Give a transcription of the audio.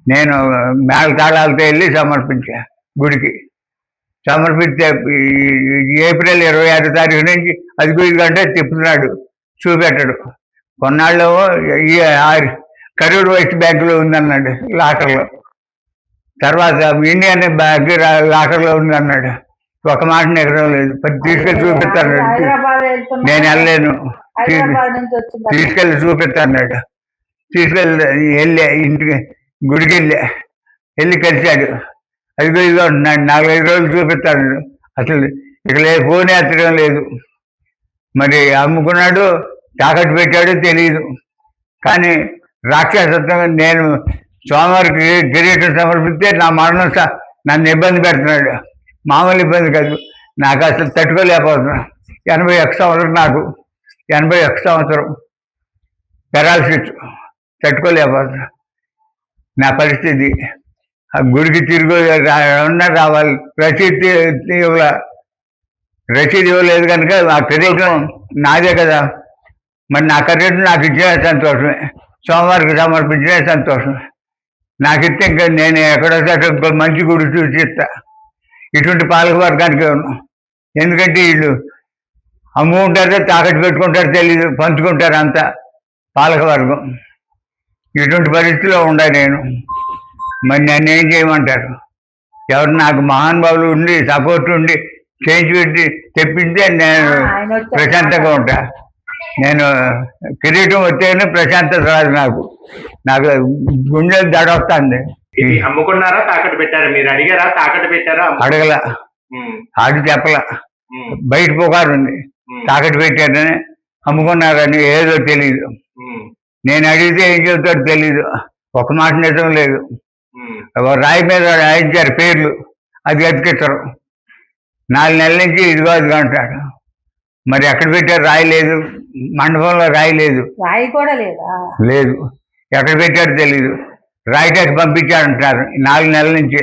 నేను మేళతాళాలతో వెళ్ళి సమర్పించా గుడికి. సమర్పిస్తే ఏప్రిల్ 26 తారీఖు నుంచి అది ఇదిగంటే తిప్పుతున్నాడు, చూపెట్టడు. కొన్నాళ్ళు ఈ కరూర్ వైస్ బ్యాంకులో ఉందన్నాడు లాకర్లో. తర్వాత ఇండియన్ బ్యాంక్ లాకర్లో ఉందన్నాడు. ఒక మాట ఎక్కడం లేదు. తీసుకెళ్ళి చూపిస్తాను, నేను వెళ్ళలేను, తీసుకెళ్ళి చూపిస్తాడు. తీసుకెళ్ళి ఇంటికి గుడికి వెళ్ళి కలిశాడు. అదిగో ఇదిగో అంటున్నాడు. 4-5 రోజులు చూపిస్తాడు. అసలు ఇక ఫోన్ ఎత్తడం లేదు. మరి అమ్ముకున్నాడు, తాకట్టు పెట్టాడు తెలియదు. కానీ రాక్షసత్వంగా నేను స్వామివారికి కిరీటం సమర్పిస్తే నా మరణం నన్ను ఇబ్బంది పెడుతున్నాడు. మామూలు ఇబ్బంది కాదు, నాకు అసలు తట్టుకోలేకపోతున్నా. 81 సంవత్సరం, నాకు 81 సంవత్సరం పెరాలసిస్, తట్టుకోలేకపోతున్నా. నా పరిస్థితి ఆ గుడికి తిరిగి రావాలి. రసీదు ఇవ్వలేదు కనుక ఆ కిరీటం నాదే కదా. మరి నా కిరీటం నాకు ఇచ్చిన సంతోషమే, సోమవారికి సమర్పించిన సంతోషమే. నాకు ఇస్తే ఇంకా నేను ఎక్కడో మంచి గుడి చూసి ఇస్తా. ఇటువంటి పాలక వర్గానికి ఎందుకంటే వీళ్ళు అమ్ముకుంటారో తాకట్టు పెట్టుకుంటారో తెలీదు, పంచుకుంటారు అంతా పాలక వర్గం. ఇటువంటి పరిస్థితిలో ఉండా నేను. మరి నన్ను ఏం చేయమంటారు? ఎవరు నాకు మహానుభావులు ఉండి సపోర్ట్ ఉండి చేయించి పెట్టి తెప్పిస్తే నేను ప్రశాంతంగా ఉంటా. నేను కిరీటం వస్తేనే ప్రశాంతత రాదు నాకు. నాకు గుండెలు దడొస్తుంది. అమ్ముకున్నారా తాకట్టు పెట్టారా? మీరు అడిగారా తాకట్టు పెట్టారా? అడగల, అది చెప్పల. బయట పుకారు ఉంది, తాకట్టు పెట్టారని, అమ్ముకున్నారని. ఏదో తెలీదు. నేను అడిగితే ఏం చెబుతాడో తెలీదు. ఒక మాట నిజం లేదు. రాయి మీద రాయించారు పేర్లు, అది ఎతికిస్తారు. 4 నెలల నుంచి ఇదిగో అదిగో అంటాడు. మరి ఎక్కడ పెట్టారు? రాయి లేదు, మండపంలో రాయి లేదు, రాయి కూడా లేదు. ఎక్కడ పెట్టారో తెలీదు. రాయి టెస్ట్ పంపించాడంటారు 4 నెలల నుంచి.